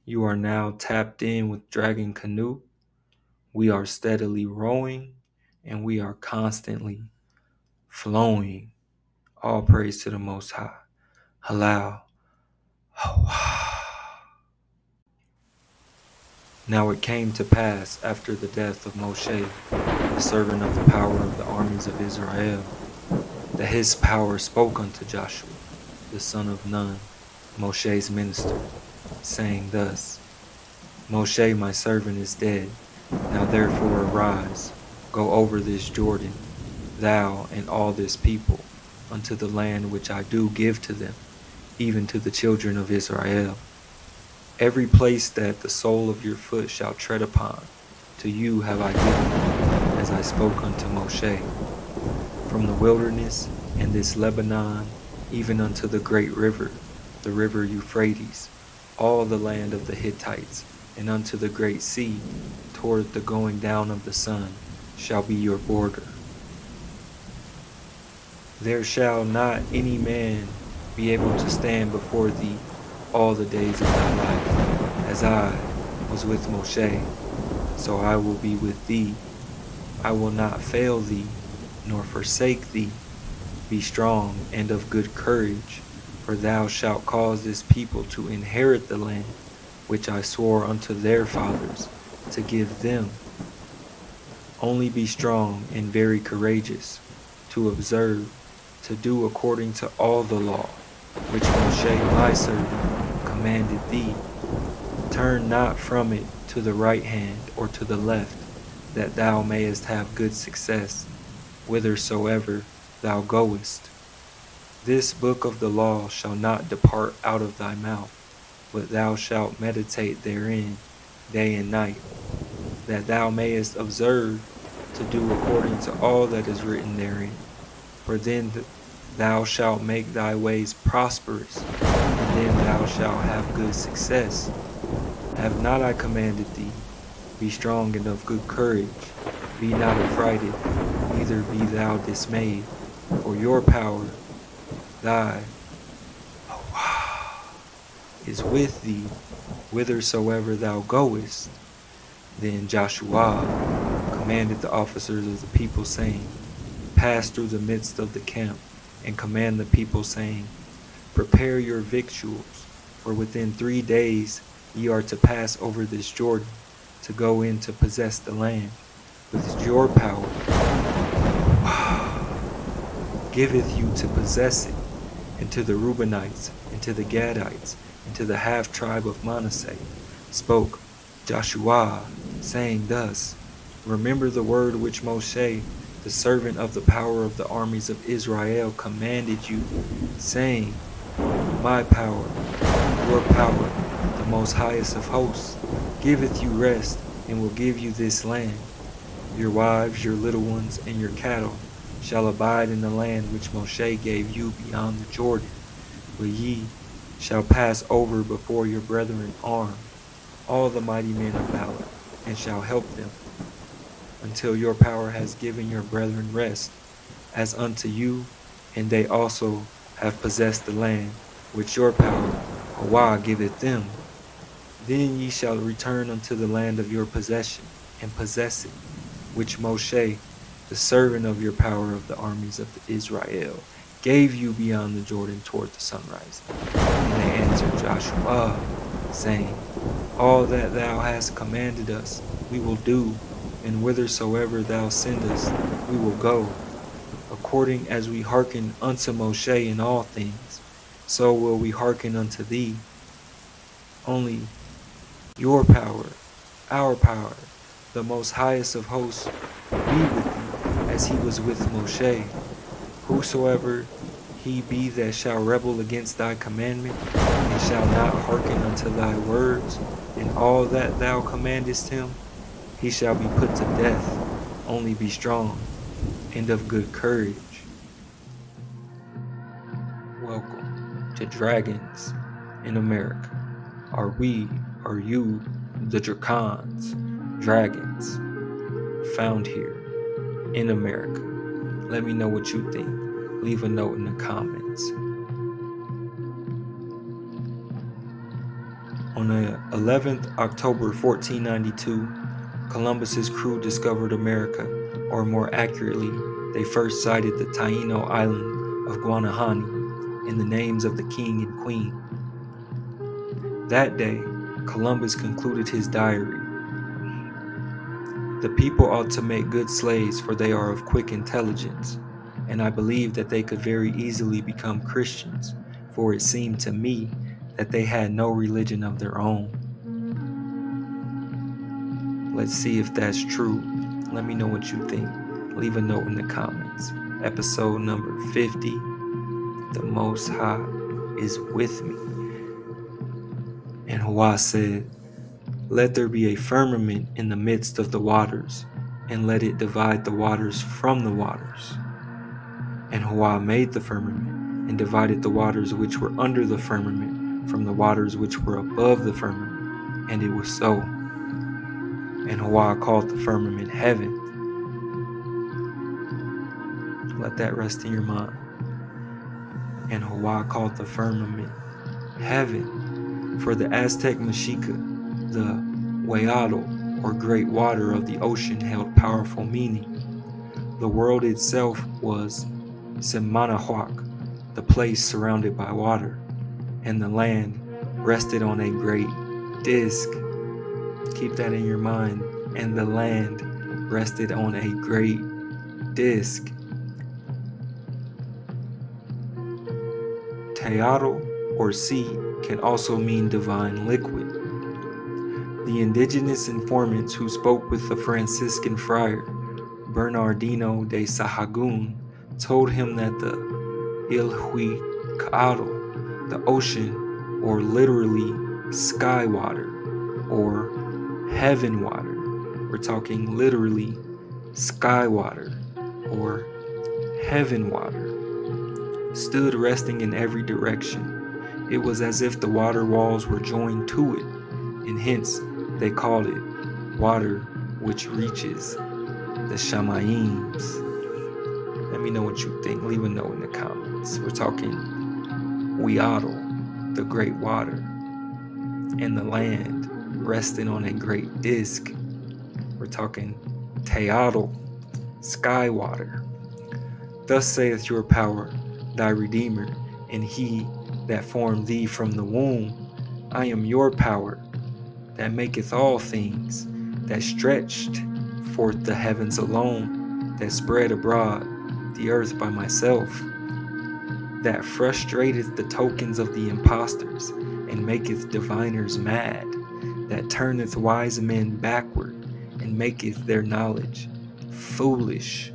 You are now tapped in with Dragon Canoe. We are steadily rowing and we are constantly flowing. All praise to the Most High. Halal. Now it came to pass after the death of Moshe, the servant of the power of the armies of Israel, that his power spoke unto Joshua, the son of Nun, Moshe's minister, saying thus, Moshe my servant is dead. Now therefore arise, go over this Jordan, thou and all this people, unto the land which I do give to them, even to the children of Israel. Every place that the sole of your foot shall tread upon, to you have I given, as I spoke unto Moshe. From the wilderness and this Lebanon, even unto the great river, the river Euphrates, all the land of the Hittites, and unto the great sea, toward the going down of the sun, shall be your border. There shall not any man be able to stand before thee all the days of thy life. As I was with Moshe, so I will be with thee. I will not fail thee, nor forsake thee. Be strong and of good courage, for thou shalt cause this people to inherit the land which I swore unto their fathers to give them. Only be strong and very courageous, to observe, to do according to all the law, which Moshe my servant commanded thee. Turn not from it to the right hand or to the left, that thou mayest have good success, whithersoever thou goest. This book of the law shall not depart out of thy mouth, but thou shalt meditate therein day and night, that thou mayest observe to do according to all that is written therein. For then thou shalt make thy ways prosperous, and then thou shalt have good success. Have not I commanded thee? Be strong and of good courage. Be not affrighted, neither be thou dismayed, for your power, thy is with thee, whithersoever thou goest. Then Joshua commanded the officers of the people, saying, Pass through the midst of the camp, and command the people, saying, Prepare your victuals, for within 3 days ye are to pass over this Jordan, to go in to possess the land, with your power giveth you to possess it, and to the Reubenites, and to the Gadites, and to the half-tribe of Manasseh, spoke Joshua, saying thus, Remember the word which Moshe, the servant of the power of the armies of Israel, commanded you, saying, My power, your power, the most highest of hosts, giveth you rest, and will give you this land. Your wives, your little ones, and your cattle shall abide in the land which Moshe gave you beyond the Jordan, but ye shall pass over before your brethren armed, all the mighty men of valor, and shall help them, until your power has given your brethren rest, as unto you, and they also have possessed the land which your power, Hawah, giveth them. Then ye shall return unto the land of your possession, and possess it, which Moshe, the servant of your power of the armies of Israel, gave you beyond the Jordan toward the sunrise. And they answered Joshua, saying, All that thou hast commanded us we will do, and whithersoever thou sendest we will go. According as we hearken unto Moshe in all things, so will we hearken unto thee. Only your power, our power, the most highest of hosts, be with thee, as he was with Moshe. Whosoever he be that shall rebel against thy commandment, and shall not hearken unto thy words, and all that thou commandest him, he shall be put to death. Only be strong and of good courage. Welcome to Dragons in America. Are you the Dracons, dragons, found here in America? Let me know what you think. Leave a note in the comments. On the 11th October 1492, Columbus's crew discovered America, or more accurately, they first sighted the Taino island of Guanahani in the names of the king and queen. That day, Columbus concluded his diary. The people ought to make good slaves, for they are of quick intelligence, and I believe that they could very easily become Christians, for it seemed to me that they had no religion of their own. Let's see if that's true. Let me know what you think. Leave a note in the comments. Episode number 50. The Most High is with me. And Hua said, "Let there be a firmament in the midst of the waters, and let it divide the waters from the waters." And Hua made the firmament, and divided the waters which were under the firmament from the waters which were above the firmament, and it was so. And Hua called the firmament heaven. Let that rest in your mind. And Hua called the firmament heaven, for the Aztec Mexica, the Wayado, or great water of the ocean, held powerful meaning. The world itself was Semanahuac, the place surrounded by water, and the land rested on a great disk. Keep that in your mind. And the land rested on a great disk. Teatro, or sea, can also mean divine liquid. The indigenous informants who spoke with the Franciscan friar Bernardino de Sahagún told him that the Ilhuicado, the ocean, or literally sky water, or heaven water, we're talking literally sky water, or heaven water, stood resting in every direction. It was as if the water walls were joined to it, and hence they called it water which reaches the Shamayims. Let me know what you think. Leave a note in the comments. We're talking Wiado, the great water, and the land resting on a great disk. We're talking Teatro, sky water. Thus saith your power, thy Redeemer, and he that formed thee from the womb. I am your power, that maketh all things, that stretched forth the heavens alone, that spread abroad the earth by myself, that frustrateth the tokens of the impostors, and maketh diviners mad, that turneth wise men backward, and maketh their knowledge foolish.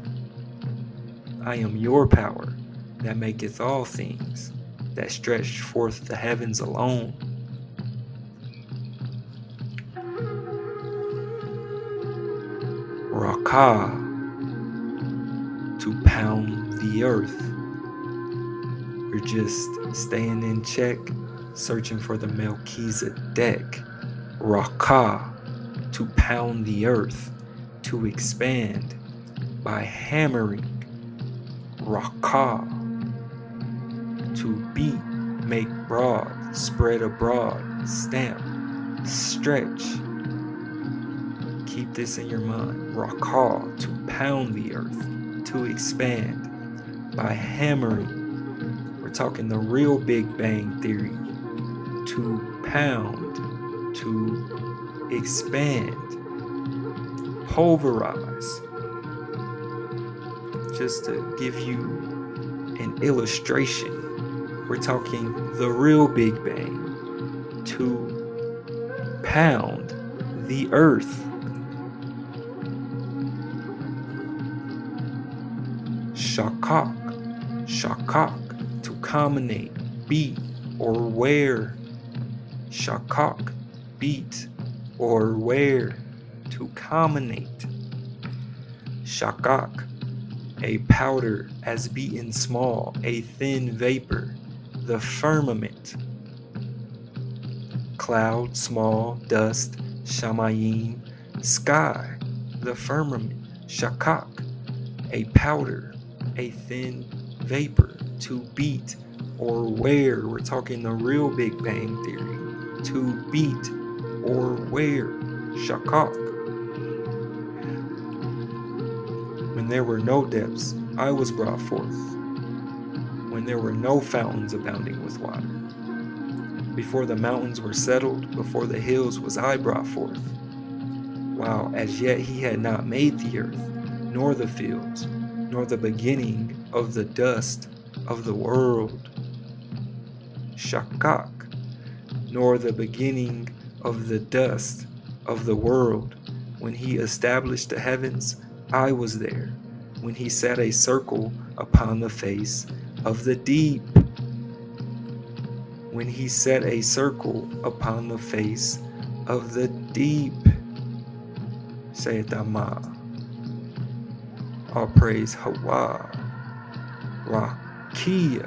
I am your power, that maketh all things, that stretched forth the heavens alone. Raka, to pound the earth. We're just staying in check, searching for the Melchizedek. Raka, to pound the earth, to expand by hammering. Raka, to beat, make broad, spread abroad, stamp, stretch. Keep this in your mind. Raka, to pound the earth, to expand by hammering. We're talking the real Big Bang Theory. To pound, to expand, pulverize. Just to give you an illustration, we're talking the real Big Bang. To pound the earth. Shakak, shakak, to combinate, beat, or wear. Shakak, beat, or wear, to combinate. Shakak, a powder as beaten small, a thin vapor, the firmament. Cloud, small, dust, shamayim, sky, the firmament. Shakak, a powder, a thin vapor, to beat or wear. We're talking the real Big Bang Theory. to beat or wear, shakak. When there were no depths, I was brought forth. When there were no fountains abounding with water. Before the mountains were settled, before the hills was I brought forth. While as yet he had not made the earth, nor the fields, nor the beginning of the dust of the world. Shakak, nor the beginning of the dust of the world. When he established the heavens, I was there. When he set a circle upon the face of the deep. When he set a circle upon the face of the deep. Saith Amma. All praise Hawa. Rakia,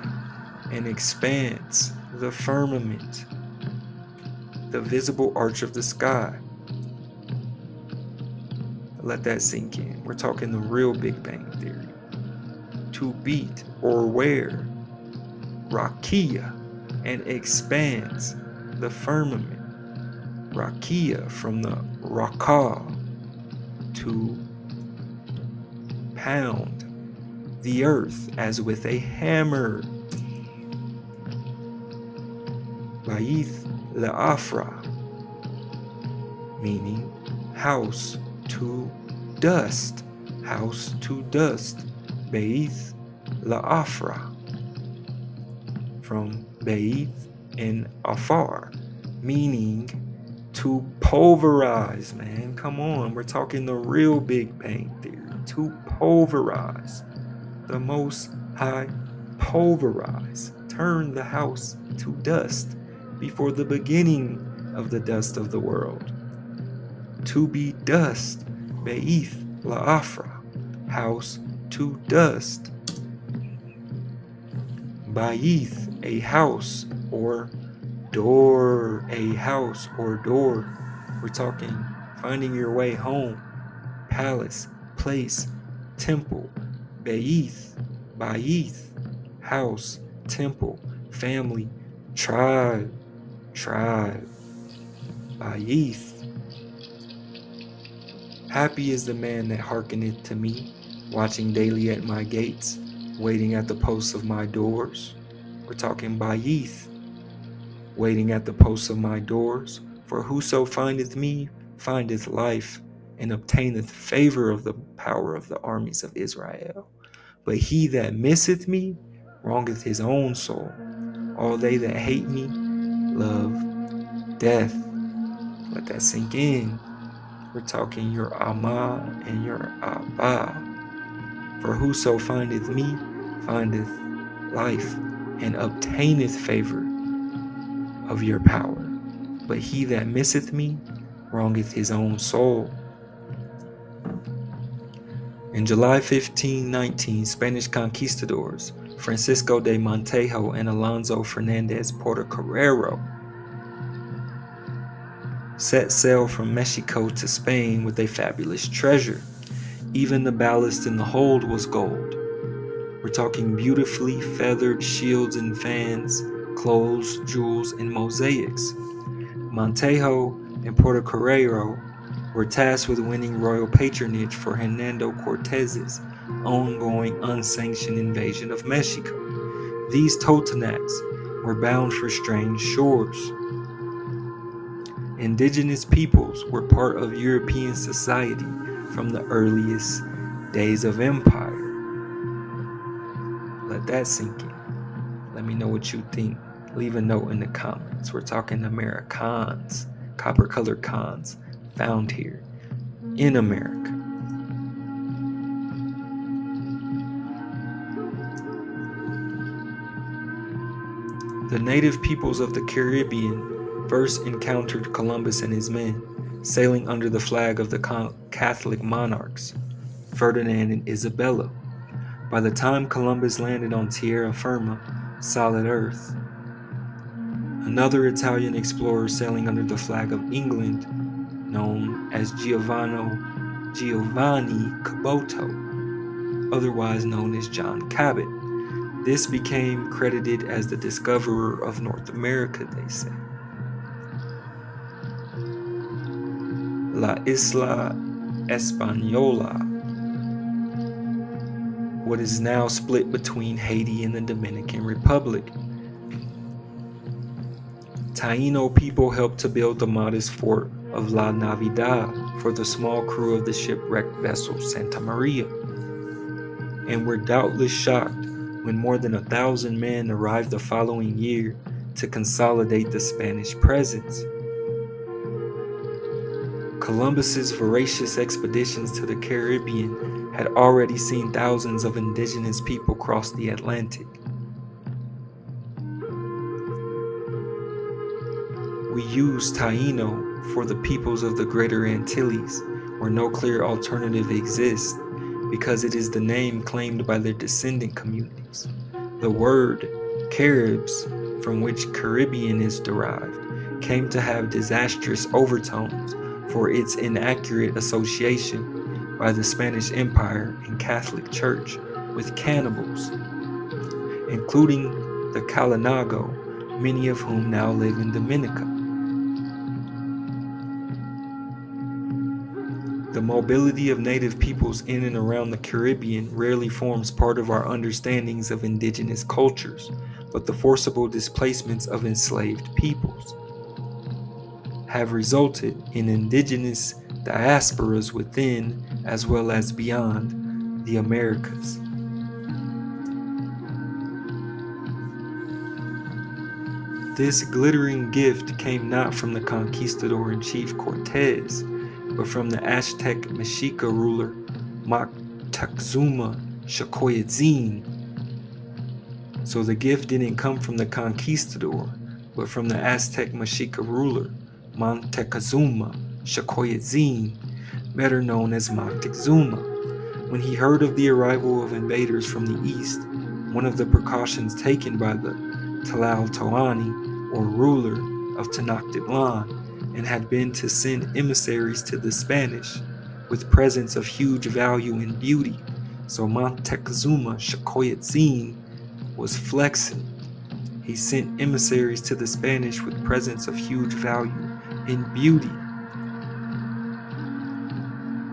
and expanse, the firmament, the visible arch of the sky. Let that sink in. We're talking the real Big Bang Theory. To beat or wear, Rakia, and expands, the firmament. Rakia from the Raka, to pound the earth as with a hammer. Baith La'afra, meaning house to dust. House to dust. Baith La'afra, from Baith and Afar, meaning to pulverize, man. Come on, we're talking the real Big Bang Theory. To pulverize. The Most High pulverize. Turn the house to dust before the beginning of the dust of the world. To be dust. Be'ith La'afra. House to dust. Ba'ith, a house or door. A house or door. We're talking finding your way home. Palace, place, temple. Ba'ith, house, temple, family, tribe. Ba'ith. Happy is the man that hearkeneth to me, watching daily at my gates, waiting at the posts of my doors. We're talking Ba'ith, waiting at the posts of my doors. For whoso findeth me findeth life, and obtaineth favor of the power of the armies of Israel. But he that misseth me wrongeth his own soul. All they that hate me love death. Let that sink in. We're talking your Amma and your Abba. For whoso findeth me findeth life, and obtaineth favor of your power. But he that misseth me wrongeth his own soul. In July 1519, Spanish conquistadors Francisco de Montejo and Alonso Fernandez Portocarrero set sail from Mexico to Spain with a fabulous treasure. Even the ballast in the hold was gold. We're talking beautifully feathered shields and fans, clothes, jewels, and mosaics. Montejo and Portocarrero were tasked with winning royal patronage for Hernando Cortez's ongoing unsanctioned invasion of Mexico. These Totonacs were bound for strange shores. Indigenous peoples were part of European society from the earliest days of empire. Let that sink in. Let me know what you think. Leave a note in the comments. We're talking Americans, copper-colored cons, found here in America. The native peoples of the Caribbean first encountered Columbus and his men, sailing under the flag of the Catholic monarchs, Ferdinand and Isabella. By the time Columbus landed on Tierra Firma, solid earth, another Italian explorer sailing under the flag of England, known as Giovanni Caboto, otherwise known as John Cabot. This became credited as the discoverer of North America, they say. La Isla Española, what is now split between Haiti and the Dominican Republic. Taíno people helped to build the modest fort of La Navidad for the small crew of the shipwrecked vessel Santa Maria, and were doubtless shocked when more than 1,000 men arrived the following year to consolidate the Spanish presence. Columbus's voracious expeditions to the Caribbean had already seen thousands of indigenous people cross the Atlantic. We use Taíno for the peoples of the Greater Antilles, where no clear alternative exists, because it is the name claimed by their descendant communities. The word Caribs, from which Caribbean is derived, came to have disastrous overtones for its inaccurate association by the Spanish Empire and Catholic Church with cannibals, including the Kalinago, many of whom now live in Dominica. The mobility of native peoples in and around the Caribbean rarely forms part of our understandings of indigenous cultures, but the forcible displacements of enslaved peoples have resulted in indigenous diasporas within as well as beyond the Americas. This glittering gift came not from the conquistador-in-chief Cortez, but from the Aztec Mexica ruler Montezuma Xocoyotzin. So the gift didn't come from the conquistador, but from the Aztec Mexica ruler Montezuma Xocoyotzin, better known as Montezuma. When he heard of the arrival of invaders from the east, one of the precautions taken by the Tlatoani, or ruler of Tenochtitlan, and had been to send emissaries to the Spanish with presents of huge value and beauty. So Montezuma Xocoyotzin was flexing. He sent emissaries to the Spanish with presents of huge value and beauty,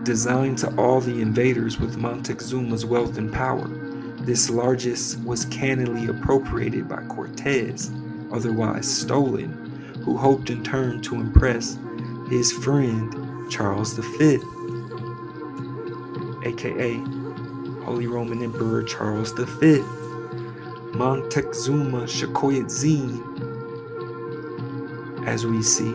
designed to awe the invaders with Montezuma's wealth and power. This largesse was cannily appropriated by Cortez, otherwise stolen, who hoped in turn to impress his friend Charles V, aka Holy Roman Emperor Charles V. Montezuma Xocoyotzin, as we see,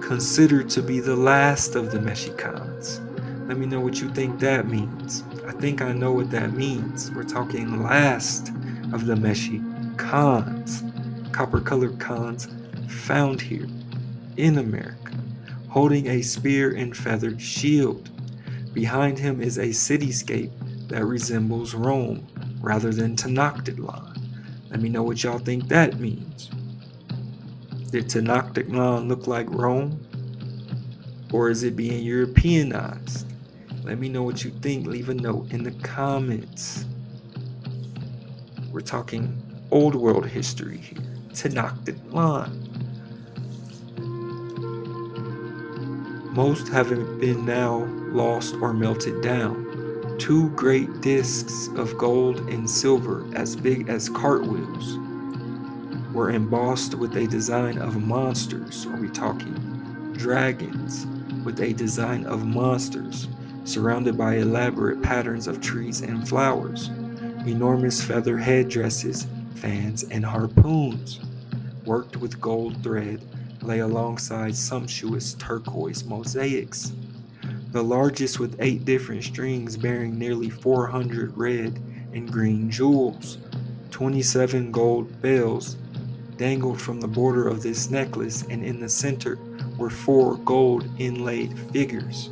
considered to be the last of the Mexicans. Let me know what you think that means. I think I know what that means. We're talking last of the Mexicans. Copper-colored Khans found here in America, holding a spear and feathered shield. Behind him is a cityscape that resembles Rome rather than Tenochtitlan. Let me know what y'all think that means. Did Tenochtitlan look like Rome? Or is it being Europeanized? Let me know what you think. Leave a note in the comments. We're talking old world history here. Tenochtitlan. Most have been now lost or melted down. 2 great discs of gold and silver as big as cartwheels were embossed with a design of monsters. Are we talking dragons? With a design of monsters surrounded by elaborate patterns of trees and flowers, enormous feather headdresses, fans, and harpoons, worked with gold thread, lay alongside sumptuous turquoise mosaics, the largest with 8 different strings bearing nearly 400 red and green jewels. 27 gold bells dangled from the border of this necklace, and in the center were 4 gold inlaid figures.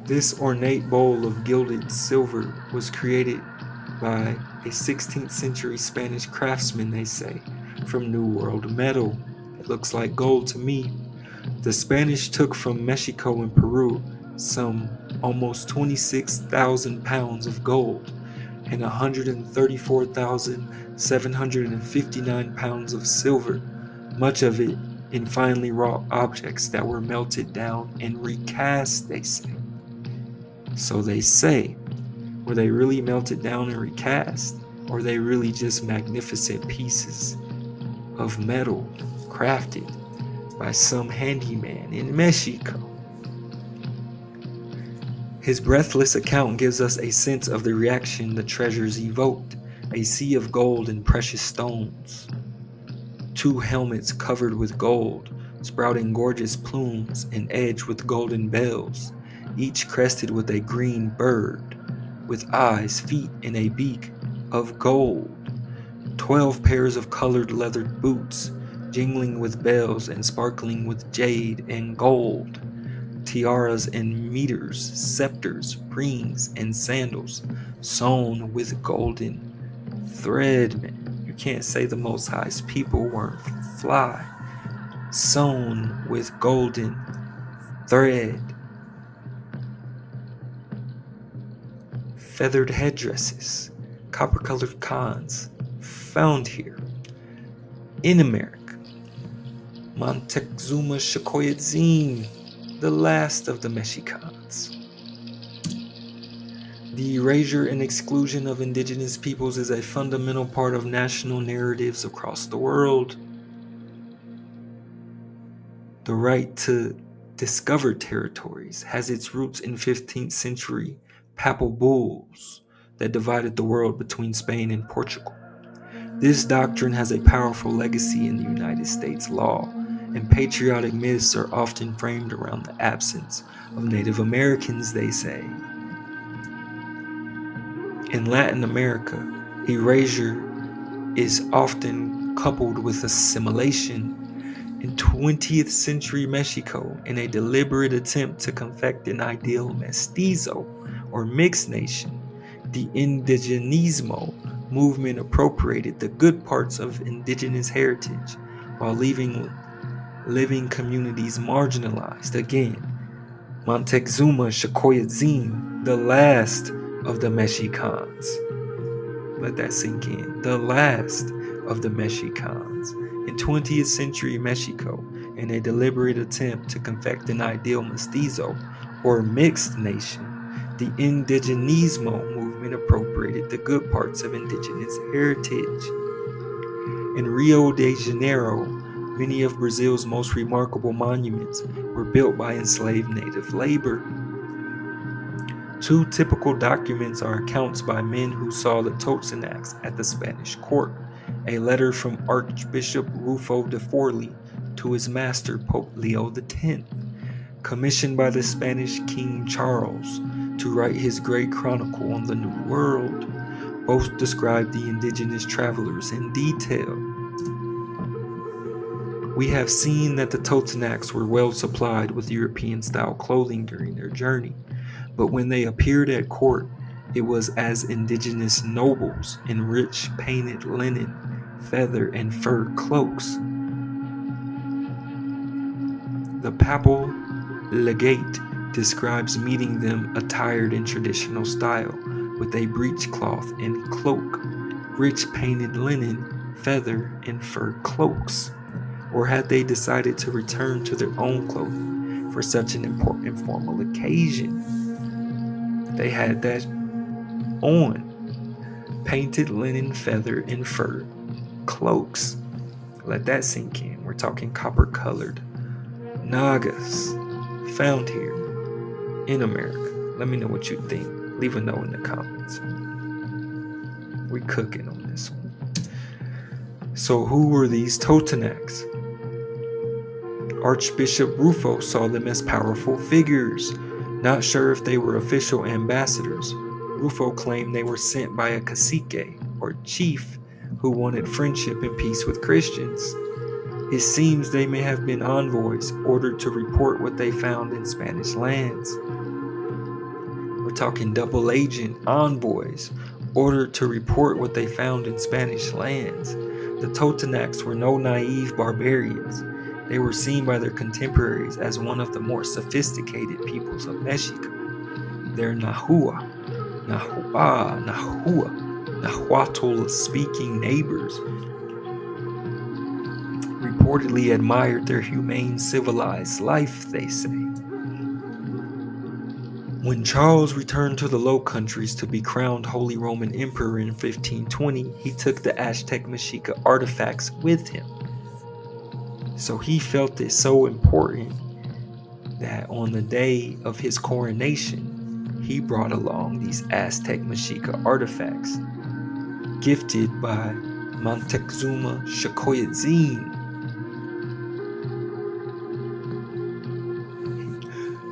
This ornate bowl of gilded silver was created by a 16th century Spanish craftsman, they say, from New World metal. It looks like gold to me. The Spanish took from Mexico and Peru some almost 26,000 pounds of gold and 134,759 pounds of silver much of it in finely wrought objects that were melted down and recast, they say. So they say, were they really melted down and recast, or were they really just magnificent pieces of metal crafted by some handyman in Mexico? His breathless account gives us a sense of the reaction the treasures evoked, a sea of gold and precious stones. 2 helmets covered with gold, sprouting gorgeous plumes and edged with golden bells, each crested with a green bird, with eyes, feet, and a beak of gold. 12 pairs of colored leathered boots, jingling with bells and sparkling with jade and gold. Tiaras and mitres, scepters, rings, and sandals, sewn with golden thread. Man, you can't say the Most High's people weren't fly. Sewn with golden thread. Feathered headdresses, copper-colored cons, found here in America. Montezuma Shakoyatzin, the last of the Mexicans. The erasure and exclusion of indigenous peoples is a fundamental part of national narratives across the world. The right to discover territories has its roots in 15th century papal bulls that divided the world between Spain and Portugal. This doctrine has a powerful legacy in the United States law, and patriotic myths are often framed around the absence of Native Americans, they say. In Latin America, erasure is often coupled with assimilation. In 20th century Mexico, in a deliberate attempt to confect an ideal mestizo, or mixed nation, the indigenismo movement appropriated the good parts of indigenous heritage while leaving living communities marginalized. Again, Montezuma Shakoyatzin, the last of the Mexicans. Let that sink in. The last of the Mexicans. In 20th century Mexico, in a deliberate attempt to confect an ideal mestizo, or mixed nation, the indigenismo movement appropriated the good parts of indigenous heritage. In Rio de Janeiro, many of Brazil's most remarkable monuments were built by enslaved native labor. 2 typical documents are accounts by men who saw the Totonacs at the Spanish court, a letter from Archbishop Rufo de Forli to his master Pope Leo X, commissioned by the Spanish King Charles to write his great chronicle on the New World. Both describe the indigenous travelers in detail. We have seen that the Totonacs were well supplied with European-style clothing during their journey, but when they appeared at court, it was as indigenous nobles in rich painted linen, feather, and fur cloaks. The papal legate describes meeting them attired in traditional style, with a breechcloth and cloak, rich painted linen, feather, and fur cloaks. Or had they decided to return to their own clothing for such an important formal occasion? They had that on. Painted linen, feather, and fur cloaks. Let that sink in. We're talking copper-colored Nagas found here in America. Let me know what you think. Leave a note in the comments. We cooking on this one. So who were these Totonacs? Archbishop Rufo saw them as powerful figures. Not sure if they were official ambassadors. Rufo claimed they were sent by a cacique, or chief, who wanted friendship and peace with Christians. It seems they may have been envoys ordered to report what they found in Spanish lands. We're talking double agent envoys ordered to report what they found in Spanish lands. The Totonacs were no naive barbarians. They were seen by their contemporaries as one of the more sophisticated peoples of Mexico. Their Nahuatl-speaking neighbors reportedly admired their humane, civilized life, they say. When Charles returned to the Low Countries to be crowned Holy Roman Emperor in 1520, he took the Aztec Mexica artifacts with him. So he felt it so important that on the day of his coronation, he brought along these Aztec Mexica artifacts, gifted by Montezuma Xcoytzin.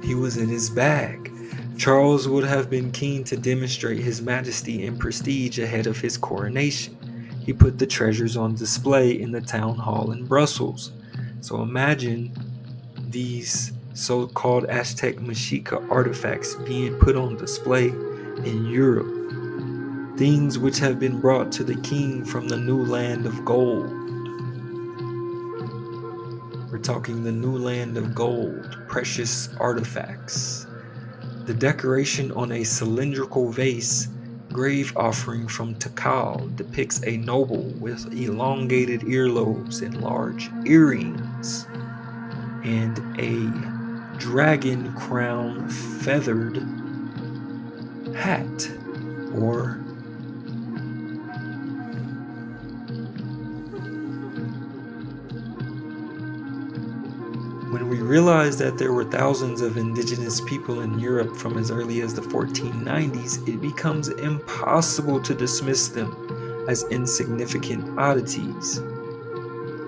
He was in his bag. Charles would have been keen to demonstrate his majesty and prestige ahead of his coronation. He put the treasures on display in the town hall in Brussels. So imagine these so-called Aztec Mexica artifacts being put on display in Europe. Things which have been brought to the king from the new land of gold. We're talking the new land of gold, precious artifacts. The decoration on a cylindrical vase, grave offering from Tikal, depicts a noble with elongated earlobes and large earrings, and a dragon crown feathered hat, or when we realize that there were thousands of indigenous people in Europe from as early as the 1490s, it becomes impossible to dismiss them as insignificant oddities.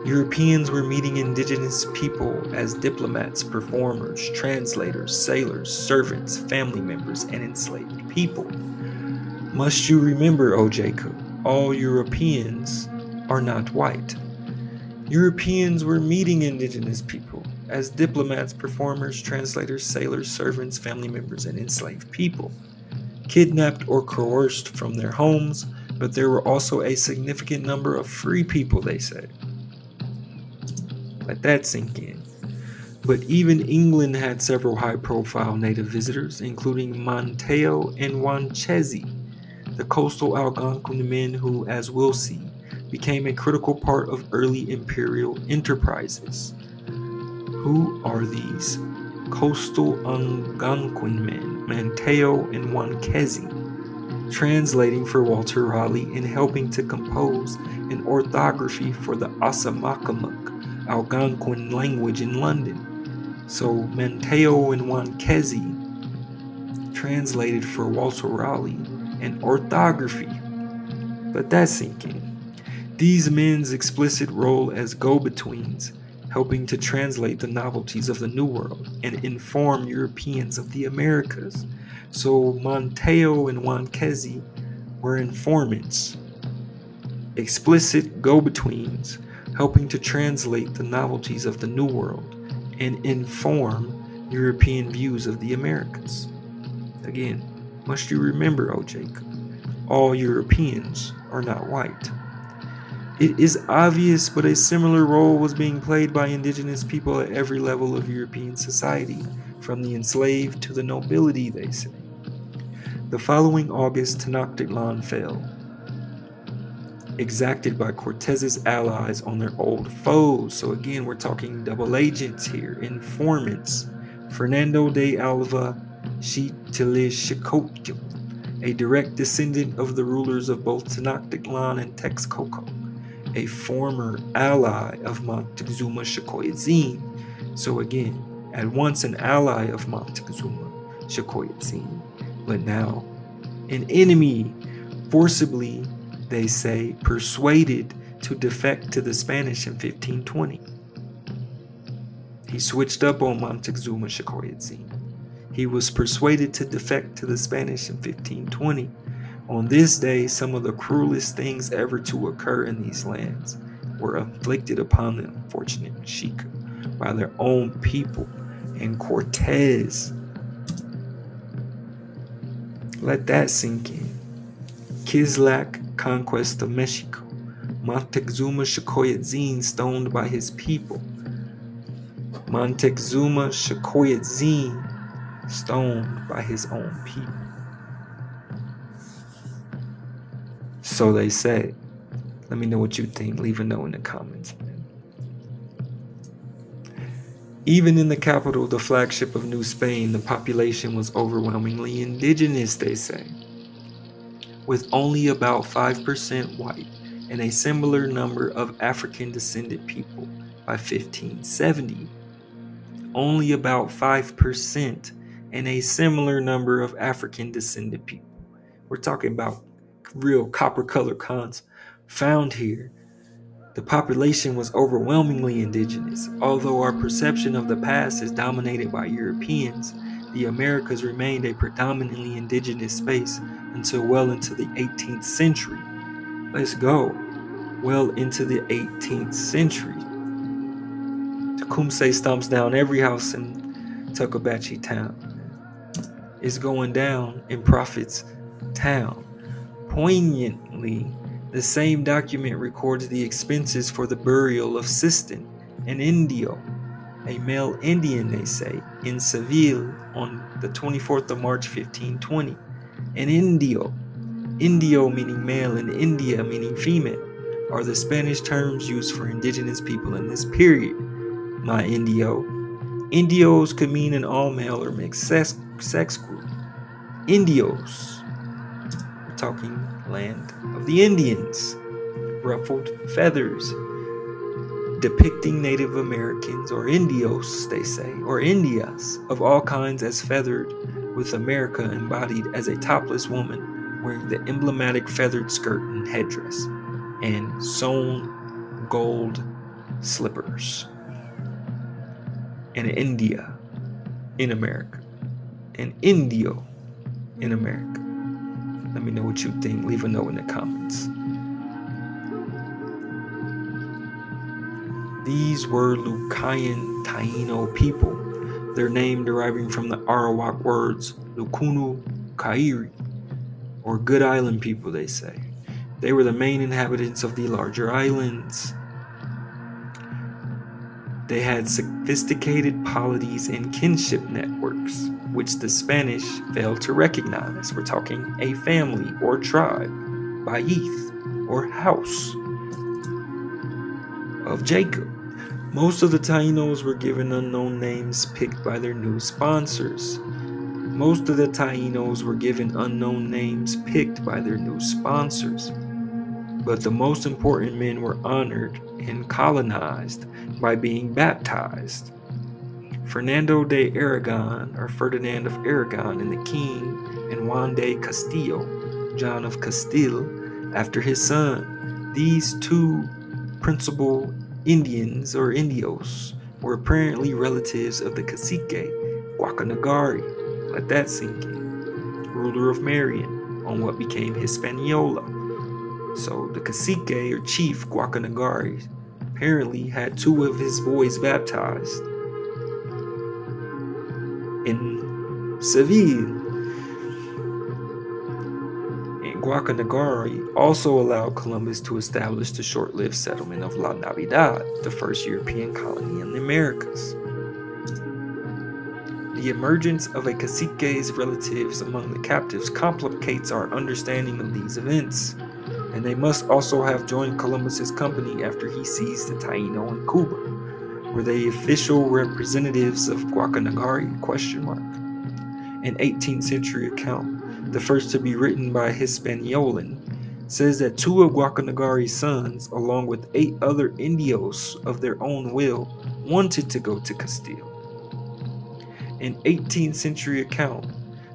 Europeans were meeting indigenous people as diplomats, performers, translators, sailors, servants, family members, and enslaved people. Must you remember, O Jacob, all Europeans are not white. Europeans were meeting indigenous people as diplomats, performers, translators, sailors, servants, family members, and enslaved people, kidnapped or coerced from their homes, but there were also a significant number of free people, they said. Let that sink in. But even England had several high-profile native visitors, including Monteo and Wanchesi, the coastal Algonquin men who, as we'll see, became a critical part of early imperial enterprises. Who are these coastal Algonquin men, Monteo and Wanchesi, translating for Walter Raleigh and helping to compose an orthography for the Assamaquamuk Algonquin language in London? So Monteo and Wanchesi translated for Walter Raleigh an orthography. Let that sink in. These men's explicit role as go-betweens, helping to translate the novelties of the New World and inform Europeans of the Americas. So Monteo and Wanchesi were informants, explicit go-betweens, helping to translate the novelties of the New World and inform European views of the Americas. Again, must you remember, O Jacob, all Europeans are not white. It is obvious, but a similar role was being played by indigenous people at every level of European society, from the enslaved to the nobility, they say. The following August, Tenochtitlan fell, exacted by Cortez's allies on their old foes. So again, we're talking double agents here, informants. Fernando de Alva Xitlixcoatl, a direct descendant of the rulers of both Tenochtitlan and Texcoco, a former ally of Montezuma Xcoytzin. So again, at once an ally of Montezuma Xcoytzin, but now an enemy, forcibly, they say, persuaded to defect to the Spanish in 1520. He switched up on Montezuma Xcoytzin. He was persuaded to defect to the Spanish in 1520. On this day, some of the cruelest things ever to occur in these lands were inflicted upon the unfortunate Mexica by their own people and Cortez. Let that sink in. Kislac, conquest of Mexico. Montezuma Xcoytzin stoned by his people. Montezuma Xcoytzin stoned by his own people. So they say. Let me know what you think. Leave a note in the comments, man. Even in the capital, the flagship of New Spain, the population was overwhelmingly indigenous, they say, with only about 5% white and a similar number of African-descended people by 1570. Only about 5% and a similar number of African-descended people. We're talking about real copper-colored cons found here. The population was overwhelmingly indigenous. Although our perception of the past is dominated by Europeans, the Americas remained a predominantly indigenous space until well into the 18th century. Let's go. Well into the 18th century. Tecumseh stomps down every house in Tuckabatchee town. It's going down in Prophet's town. Poignantly, the same document records the expenses for the burial of Siston, an Indio, a male Indian, they say, in Seville on the 24th of March, 1520. An Indio meaning male and India meaning female, are the Spanish terms used for indigenous people in this period. My Indio. Indios could mean an all-male or mixed sex group. Indios. We're talking land of the Indians. Ruffled feathers. Depicting Native Americans, or Indios, they say, or Indias, of all kinds as feathered, with America embodied as a topless woman wearing the emblematic feathered skirt and headdress, and sewn gold slippers. An India in America. An Indio in America. Let me know what you think. Leave a note in the comments. These were Lucayan Taino people, their name deriving from the Arawak words Lukunu Kairi, or Good Island people, they say. They were the main inhabitants of the larger islands. They had sophisticated polities and kinship networks, which the Spanish failed to recognize. We're talking a family or tribe, Baith, or house of Jacob. Most of the Tainos were given unknown names picked by their new sponsors. But the most important men were honored and colonized by being baptized. Fernando de Aragon, or Ferdinand of Aragon, and the king, and Juan de Castillo, John of Castile, after his son. These two principal Indians, or Indios, were apparently relatives of the cacique Guacanagari, let that sink in, ruler of Marion, on what became Hispaniola. So the cacique, or chief Guacanagari, apparently had two of his boys baptized in Seville. And Guacanagari also allowed Columbus to establish the short-lived settlement of La Navidad, the first European colony in the Americas. The emergence of a cacique's relatives among the captives complicates our understanding of these events, and they must also have joined Columbus's company after he seized the Taino in Cuba. Were they official representatives of Guacanagari? An 18th century account, the first to be written by a Hispaniolan, says that two of Guacanagari's sons, along with 8 other Indios of their own will, wanted to go to Castile. An 18th century account,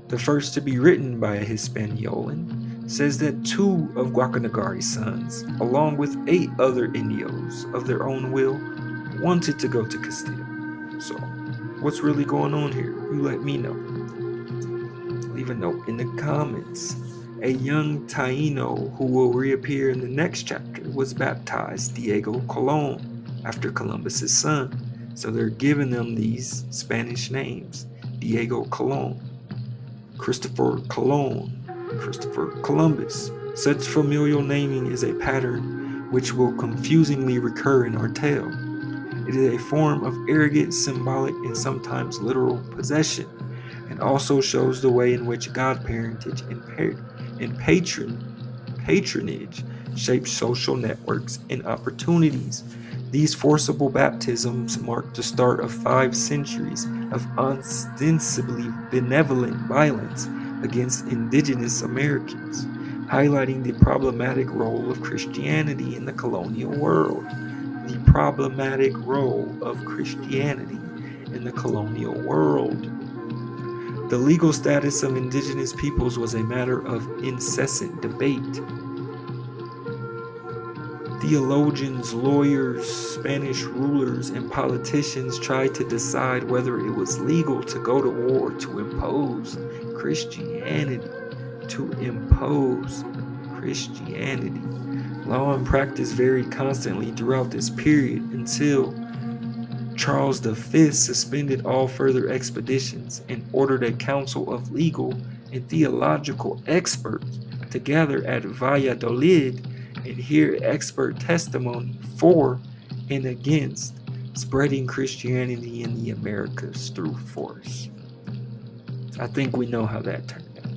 the first to be written by a Hispaniolan, says that 2 of Guacanagari's sons, along with 8 other Indios of their own will, wanted to go to Castile. So, what's really going on here? You let me know. Leave a note in the comments. A young Taino who will reappear in the next chapter was baptized Diego Colon after Columbus's son. So they're giving them these Spanish names. Diego Colon, Christopher Colon, Christopher Columbus. Such familial naming is a pattern which will confusingly recur in our tale. It is a form of arrogant, symbolic, and sometimes literal possession, and also shows the way in which godparentage and patronage shape social networks and opportunities. These forcible baptisms marked the start of 5 centuries of ostensibly benevolent violence against indigenous Americans, highlighting the problematic role of Christianity in the colonial world. The problematic role of Christianity in the colonial world. The legal status of indigenous peoples was a matter of incessant debate. Theologians, lawyers, Spanish rulers, and politicians tried to decide whether it was legal to go to war to impose Christianity. Law and practice varied constantly throughout this period until Charles V suspended all further expeditions and ordered a council of legal and theological experts to gather at Valladolid and hear expert testimony for and against spreading Christianity in the Americas through force. I think we know how that turned out.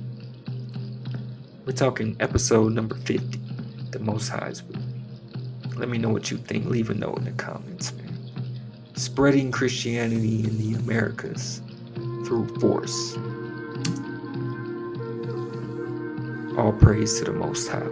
We're talking episode number 50, The Most High's Will. Let me know what you think. Leave a note in the comments, man. Spreading Christianity in the Americas through force. All praise to the Most High.